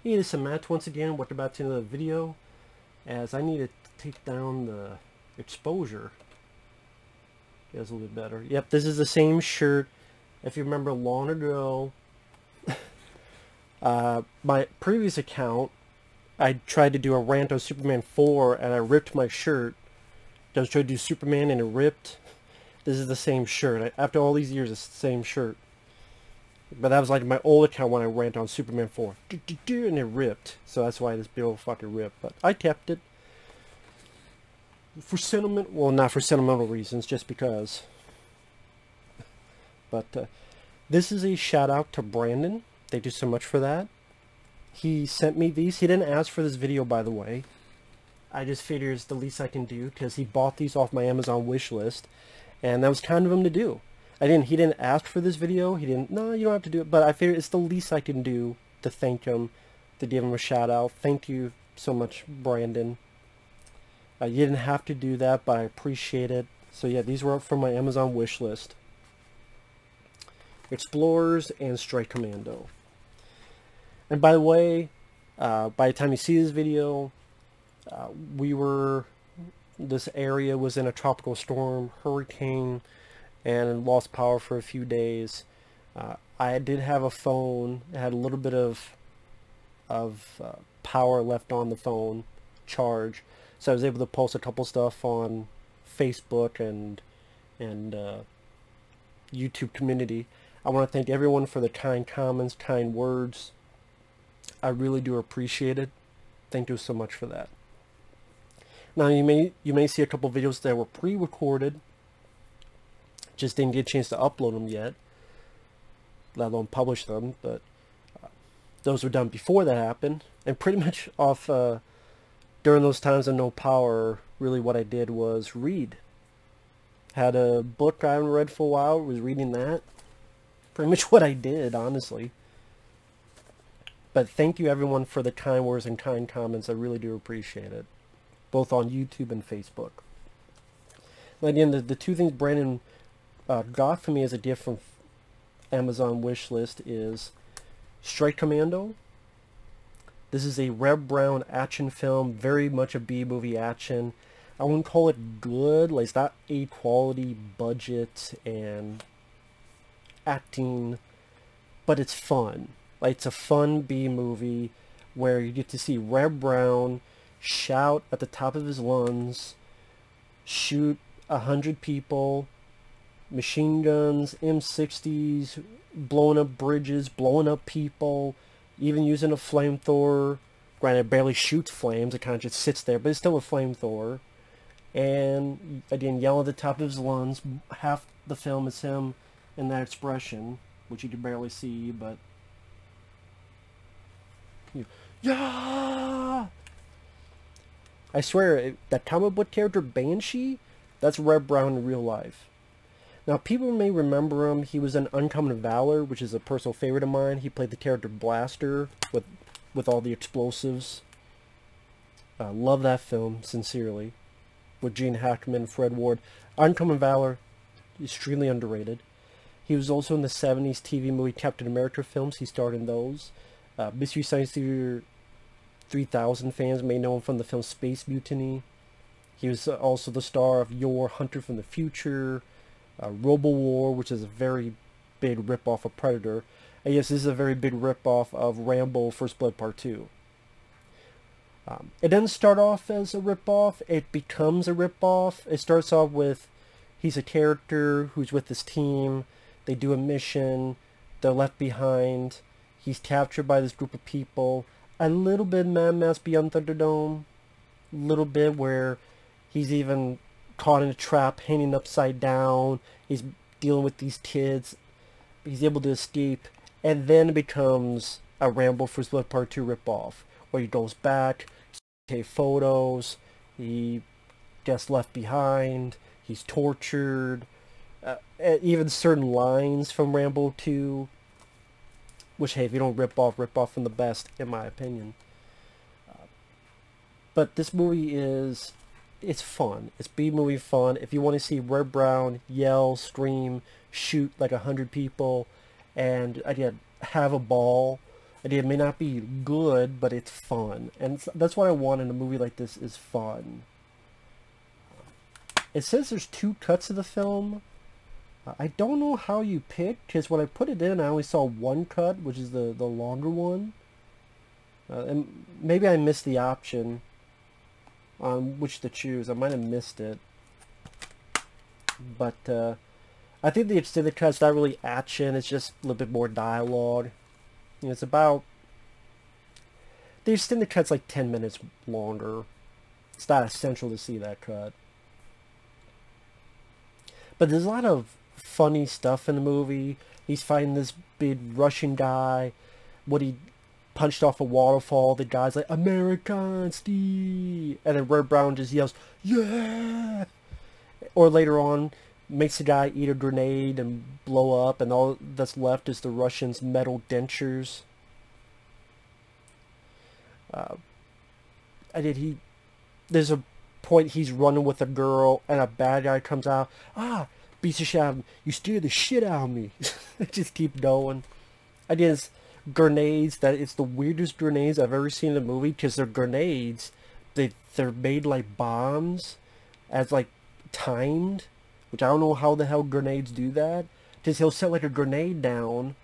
Hey, this is Matt once again. Welcome back to another video. As I need to take down the exposure. Get a little bit better. Yep, this is the same shirt. If you remember long ago, my previous account, I tried to do a rant on Superman 4 and I ripped my shirt. I was trying to do Superman and it ripped. This is the same shirt. After all these years, it's the same shirt. But that was like my old account when I rant on Superman 4. And it ripped. So that's why this bill fucking ripped. But I kept it. For sentiment, well, not for sentimental reasons, just because. But this is a shout out to Brandon. Thank you so much for that. He sent me these. He didn't ask for this video, by the way. I just figured it's the least I can do because he bought these off my Amazon wish list. And that was kind of him to do. He didn't ask for this video. No, you don't have to do it. But I figured it's the least I can do to thank him, to give him a shout out. Thank you so much, Brandon. You didn't have to do that, but I appreciate it. So yeah, these were up from my Amazon wish list. Explorers and Strike Commando. And by the way, by the time you see this video, this area was in a tropical storm, hurricane, and lost power for a few days. I did have a phone. It had a little bit of power left on the phone, charge, so I was able to post a couple stuff on Facebook and YouTube community. I want to thank everyone for the kind comments, kind words. I really do appreciate it. Thank you so much for that. Now you may see a couple videos that were pre-recorded. Just didn't get a chance to upload them yet, let alone publish them, but those were done before that happened. And pretty much off during those times of no power, really what I did was read. Had a book I haven't read for a while, was reading that. Pretty much what I did, honestly. But thank you everyone for the kind words and kind comments. I really do appreciate it, both on YouTube and Facebook. Now again, the two things Brandon got for me as a gift from Amazon wish list is Strike Commando. This is a Red Brown action film, very much a B-movie action. I wouldn't call it good, like it's not A quality budget and acting, but it's fun. Like it's a fun B-movie where you get to see Red Brown shout at the top of his lungs, shoot 100 people, machine guns, M60s, blowing up bridges, blowing up people, even using a flamethrower. Granted, it barely shoots flames, it kind of just sits there, but it's still a flamethrower. And again, yell at the top of his lungs. Half the film is him in that expression, which you can barely see, but yeah! I swear, that comic book character Banshee, that's Red Brown in real life. Now, people may remember him. He was in Uncommon Valor, which is a personal favorite of mine. He played the character Blaster with all the explosives. Love that film, sincerely. With Gene Hackman and Fred Ward. Uncommon Valor, extremely underrated. He was also in the 70s TV movie Captain America films. He starred in those. Mystery Science Theater 3000 fans may know him from the film Space Mutiny. He was also the star of Your Hunter from the Future, Robo War, which is a very big ripoff of Predator. And yes, this is a very big ripoff of Rambo First Blood Part 2. It doesn't start off as a ripoff, it becomes a ripoff. It starts off with, he's a character who's with his team, they do a mission, they're left behind, he's captured by this group of people. A little bit Mad Max Beyond Thunderdome, a little bit where he's even caught in a trap, hanging upside down, he's dealing with these kids, he's able to escape, and then it becomes a Rambo First Blood Part 2 ripoff, where he goes back, takes photos, he gets left behind, he's tortured, even certain lines from Rambo 2, which, hey, if you don't rip off from the best, in my opinion. But this movie it's fun. It's B-movie fun. If you want to see Red Brown yell, scream, shoot like 100 people, and again, have a ball, It may not be good, but it's fun. And that's what I want in a movie like this, is fun. It says there's 2 cuts of the film. I don't know how you pick, because when I put it in, I only saw 1 cut, which is the longer one. And maybe I missed the option on which to choose. I might have missed it. But I think the extended cut's not really action. It's just a little bit more dialogue. You know, it's about... The extended cut's like 10 minutes longer. It's not essential to see that cut. But there's a lot of funny stuff in the movie. He's fighting this big Russian guy. What he punched off a waterfall. The guy's like, American Steve! And then Red Brown just yells, yeah! Or later on, makes the guy eat a grenade and blow up, and all that's left is the Russians' metal dentures. There's a point he's running with a girl, and a bad guy comes out. Ah, piece of shit, you scared the shit out of me. Just keep going. It's grenades, it's the weirdest grenades I've ever seen in a movie, because they're grenades. They're made like bombs, as like timed, which I don't know how the hell grenades do that. Because he'll set like a grenade down,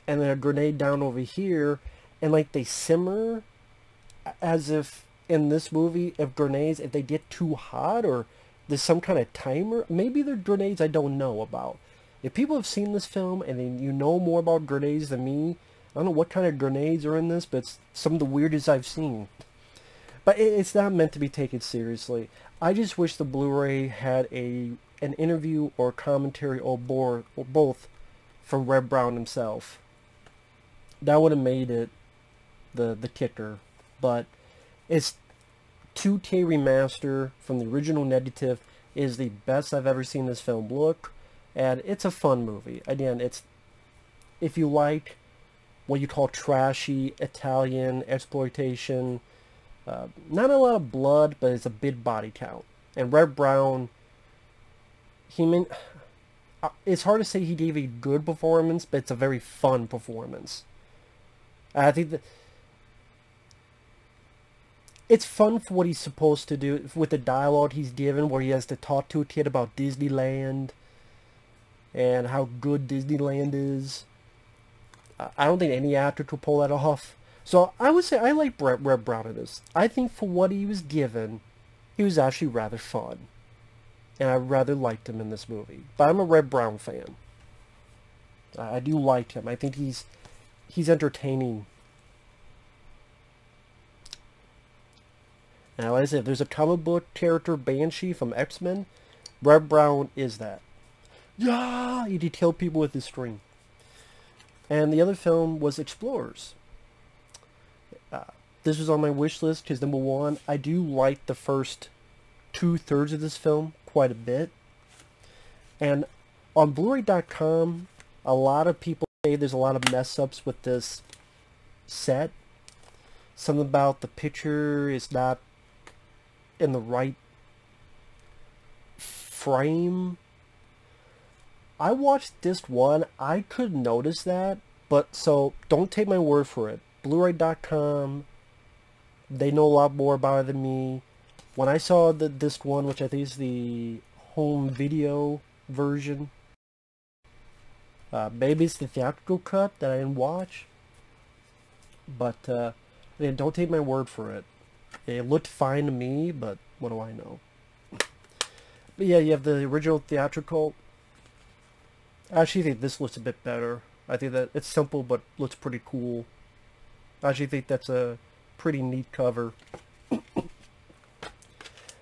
and then a grenade down over here, and like they simmer, as if in this movie, if they get too hot, or there's some kind of timer. Maybe they're grenades I don't know about. If people have seen this film and then you know more about grenades than me, I don't know what kind of grenades are in this, but it's some of the weirdest I've seen. But it's not meant to be taken seriously. I just wish the Blu-ray had an interview or commentary or both from Red Brown himself. That would have made it the kicker. But it's 2K remaster from the original negative is the best I've ever seen this film look, and it's a fun movie. Again, it's, if you like what you call trashy Italian exploitation, not a lot of blood, but it's a big body count. And Red Brown, it's hard to say he gave a good performance, but it's a very fun performance. I think that it's fun for what he's supposed to do, with the dialogue he's given, where he has to talk to a kid about Disneyland and how good Disneyland is. I don't think any actor could pull that off. So I would say I like Red Brown in this. I think for what he was given, he was actually rather fun. And I rather liked him in this movie. But I'm a Red Brown fan. I do like him. I think he's entertaining. Now, as I said, there's a comic book character, Banshee from X-Men. Red Brown is that. Yeah, he killed people with his string. And the other film was Explorers. This was on my wish list because, number one, I do like the first 2/3 of this film quite a bit. And on Blu-ray.com, a lot of people say there's a lot of mess-ups with this set. Something about the picture is not in the right frame. I watched disc 1. I could notice that, but so don't take my word for it. Blu-ray.com, they know a lot more about it than me. When I saw the disc 1, which I think is the home video version, maybe it's the theatrical cut that I didn't watch, but again, don't take my word for it. It looked fine to me, but what do I know? But yeah, you have the original theatrical. I actually think this looks a bit better. I think that it's simple, but looks pretty cool. I actually think that's a pretty neat cover.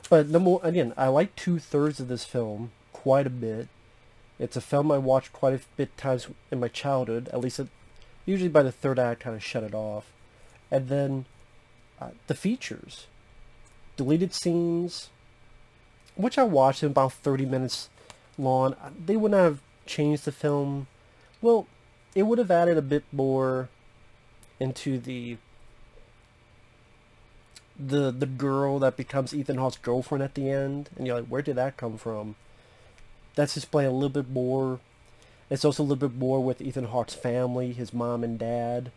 But again, I like 2/3 of this film quite a bit. It's a film I watched quite a bit times in my childhood. At least, usually by the third act, I kind of shut it off. And then the features, deleted scenes, which I watched in about 30 minutes long. They wouldn't have changed the film. Well, it would have added a bit more into the girl that becomes Ethan Hawke's girlfriend at the end, and you're like, where did that come from? That's displaying a little bit more. It's also a little bit more with Ethan Hawke's family, his mom and dad.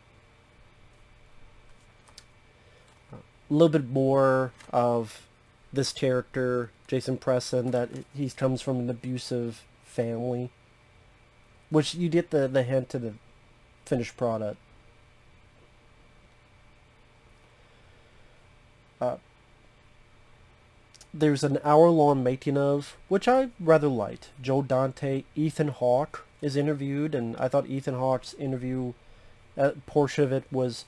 a little bit more of this character, Jason Preston, that he comes from an abusive family, which you get the hint to the finished product. There's an hour-long making of, which I rather liked. Joe Dante, Ethan Hawke is interviewed, and I thought Ethan Hawke's interview, portion of it was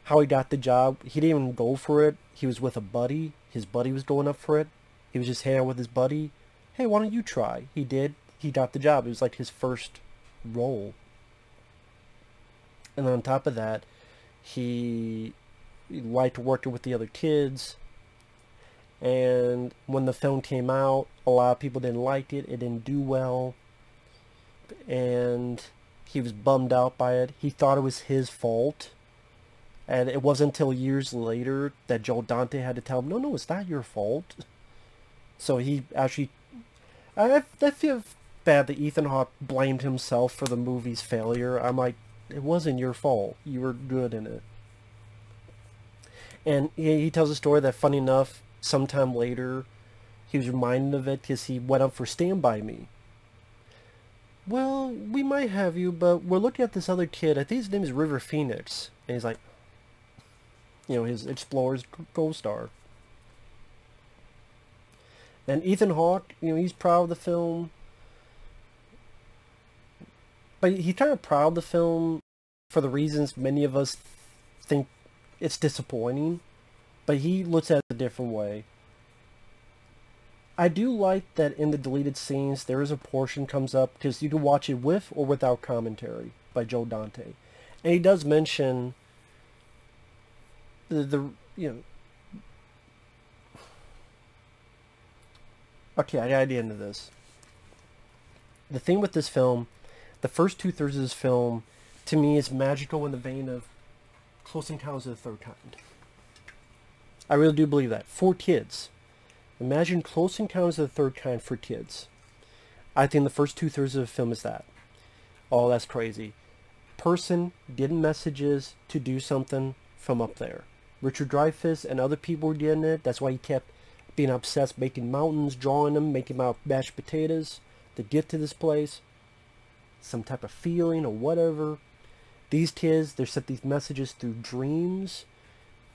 how he got the job. He didn't even go for it. He was with a buddy. His buddy was going up for it. He was just hanging out with his buddy. Hey, why don't you try? He did. He got the job. It was like his first role. And on top of that, he liked working with the other kids. And when the film came out, a lot of people didn't like it. It didn't do well. And he was bummed out by it. He thought it was his fault. And it wasn't until years later that Joe Dante had to tell him, no, it's not your fault. So he actually... I feel bad that Ethan Hawke blamed himself for the movie's failure. I'm like, it wasn't your fault. You were good in it. And he tells a story that, funny enough, sometime later, he was reminded of it because he went up for Stand By Me. Well, we might have you, but we're looking at this other kid. I think his name is River Phoenix. And he's like, you know, his Explorer's co-star. And Ethan Hawke, you know, he's proud of the film. But he's kind of proud of the film for the reasons many of us think it's disappointing. But he looks at it a different way. I do like that in the deleted scenes, there is a portion comes up, because you can watch it with or without commentary by Joe Dante. And he does mention the you know... Okay, I gotta get into this. The thing with this film, the first 2/3 of this film, to me, is magical in the vein of Close Encounters of the Third Kind. I really do believe that. For kids. Imagine Close Encounters of the Third Kind for kids. I think the first 2/3 of the film is that. Oh, that's crazy. Person getting messages to do something from up there. Richard Dreyfuss and other people were getting it. That's why he kept being obsessed, making mountains, drawing them, making out mashed potatoes to get to this place. Some type of feeling or whatever. These kids, they're sent these messages through dreams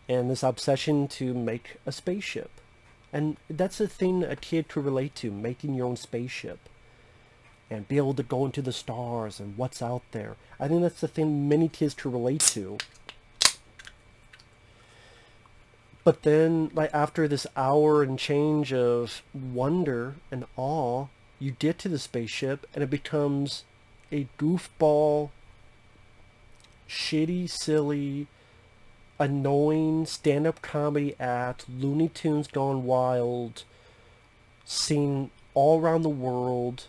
and this obsession to make a spaceship. And that's the thing a kid could relate to, making your own spaceship. And be able to go into the stars and what's out there. I think that's the thing many kids could relate to. But then, like, after this hour and change of wonder and awe, you get to the spaceship and it becomes a goofball, shitty, silly, annoying stand-up comedy act, Looney Tunes gone wild, seen all around the world.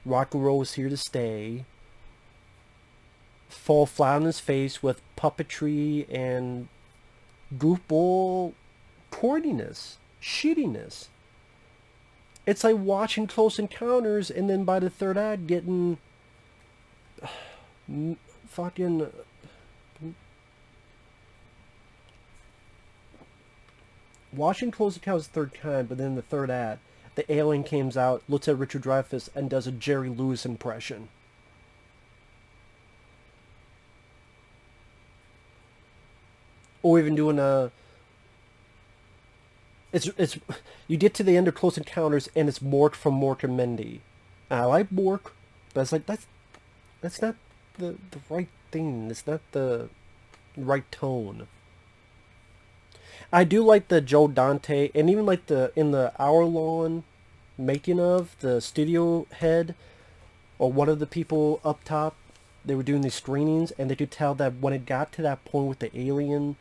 Rock and roll is here to stay. Fall flat on his face with puppetry and goofball corniness, shittiness. It's like watching Close Encounters and then by the third act getting fucking watching Close Encounters the third time, but then the third act, the alien comes out, looks at Richard Dreyfuss, and does a Jerry Lewis impression. Or even doing a... It's you get to the end of Close Encounters, and it's Mork from Mork and Mindy. And I like Mork, but it's like, that's not the right thing. It's not the right tone. I do like the Joe Dante, and even like in the hour-long making of, the studio head, or one of the people up top, they were doing these screenings, and they could tell that when it got to that point with the alien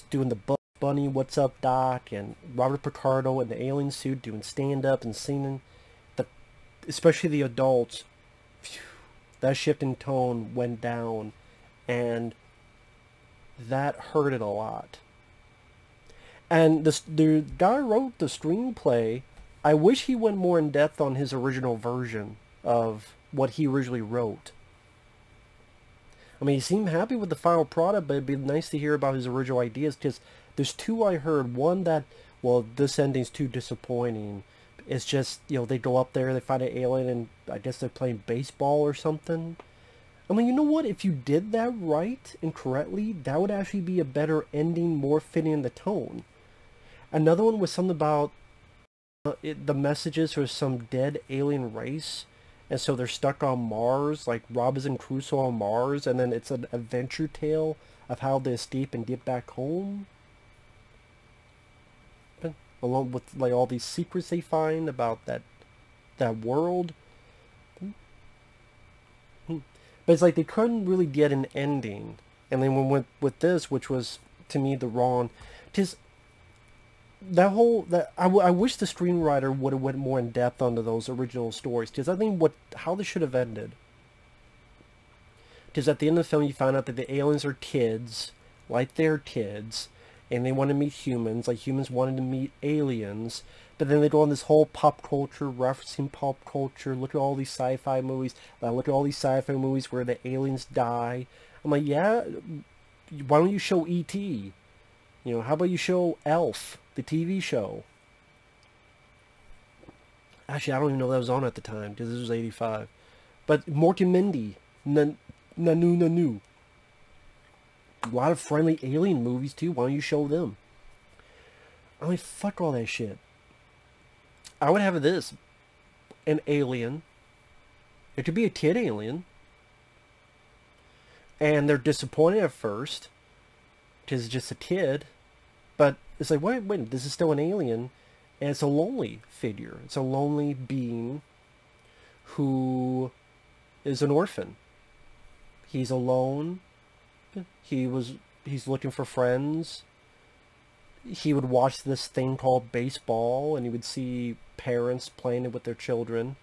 doing the Bugs Bunny, What's Up Doc, and Robert Picardo in the alien suit doing stand-up and singing, especially the adults, phew, that shift in tone went down, and that hurt it a lot. And the guy who wrote the screenplay, I wish he went more in depth on his original version of what he originally wrote. I mean, he seemed happy with the final product, but it'd be nice to hear about his original ideas, because there's two I heard. One that, well, this ending's too disappointing. It's just, you know, they go up there, they find an alien, and I guess they're playing baseball or something. I mean, you know what? If you did that right and correctly, that would actually be a better ending, more fitting in the tone. Another one was something about the messages for some dead alien race, and so they're stuck on Mars, like Robinson Crusoe on Mars, and then it's an adventure tale of how they escape and get back home, along with like all these secrets they find about that world. But it's like they couldn't really get an ending, and then when we went with this, which was to me the wrong, just I wish the screenwriter would have went more in depth onto those original stories, because I think how this should have ended. Because at the end of the film, you find out that the aliens are kids, like they're kids, and they want to meet humans, like humans wanted to meet aliens. But then they go on this whole pop culture, referencing pop culture. Look at all these sci-fi movies. Look at all these sci-fi movies where the aliens die. I'm like, yeah, why don't you show E.T.? You know, how about you show Elf, the TV show? Actually, I don't even know that was on at the time, because this was 85. But Mork and Mindy, Nanu Nanu. A lot of friendly alien movies, too. Why don't you show them? I mean, fuck all that shit. I would have this. An alien. It could be a kid alien. And they're disappointed at first, because it's just a kid. But it's like, wait, this is still an alien. And it's a lonely figure. It's a lonely being who is an orphan. He's alone. He's looking for friends. He would watch this thing called baseball, and he would see parents playing it with their children,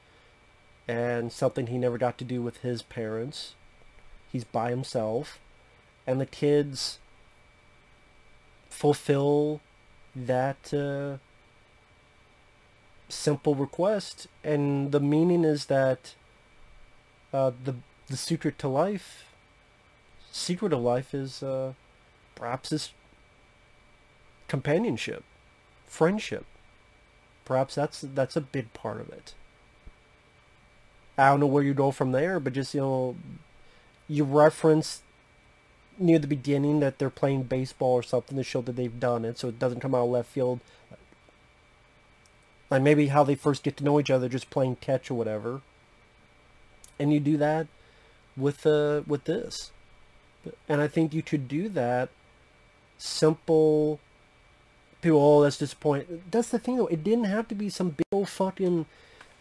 and something he never got to do with his parents. He's by himself, and the kids fulfill that simple request, and the meaning is that the secret of life is perhaps this companionship, friendship. Perhaps that's a big part of it. I don't know where you go from there, but just, you know, you reference near the beginning that they're playing baseball or something to show that they've done it, so it doesn't come out of left field. Like maybe how they first get to know each other, just playing catch or whatever. And you do that with this. And I think you could do that simple. People, oh, that's disappointing. That's the thing, though. It didn't have to be some big old fucking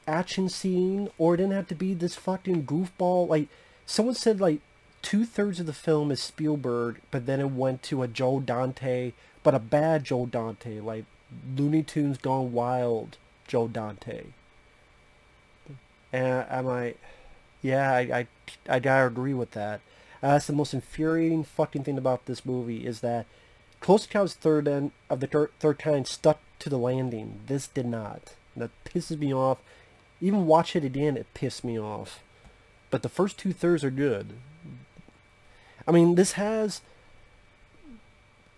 action scene, or it didn't have to be this fucking goofball. Like, someone said, like, 2/3 of the film is Spielberg, but then it went to a Joe Dante, but a bad Joe Dante, like Looney Tunes Gone Wild Joe Dante. And I'm like, yeah, I gotta agree with that. That's the most infuriating fucking thing about this movie, is that Close Encounters of the Third Kind stuck to the landing. This did not. That pisses me off. Even watch it again, it pissed me off. But the first 2/3 are good. I mean, this has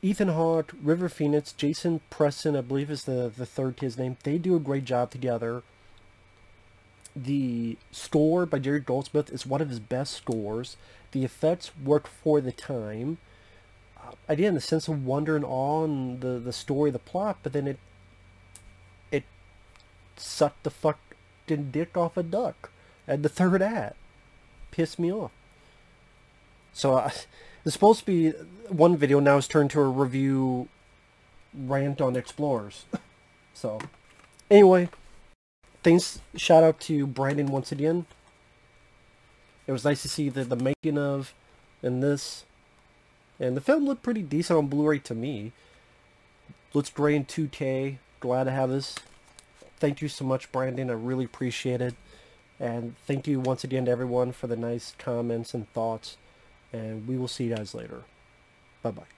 Ethan Hawke, River Phoenix, Jason Preston, I believe is the third kid's name. They do a great job together. The score by Jerry Goldsmith is one of his best scores. The effects work for the time. Again, the sense of wonder and awe and the story, the plot, but then it sucked the fucking dick off a duck at the third act. Pissed me off. So it's supposed to be one video, now it's turned to a review rant on Explorers. So anyway, thanks, shout out to Brandon once again. It was nice to see the making of and this. And the film looked pretty decent on Blu-ray to me. Looks great in 2K. Glad to have this. Thank you so much, Brandon. I really appreciate it. And thank you once again to everyone for the nice comments and thoughts. And we will see you guys later. Bye-bye.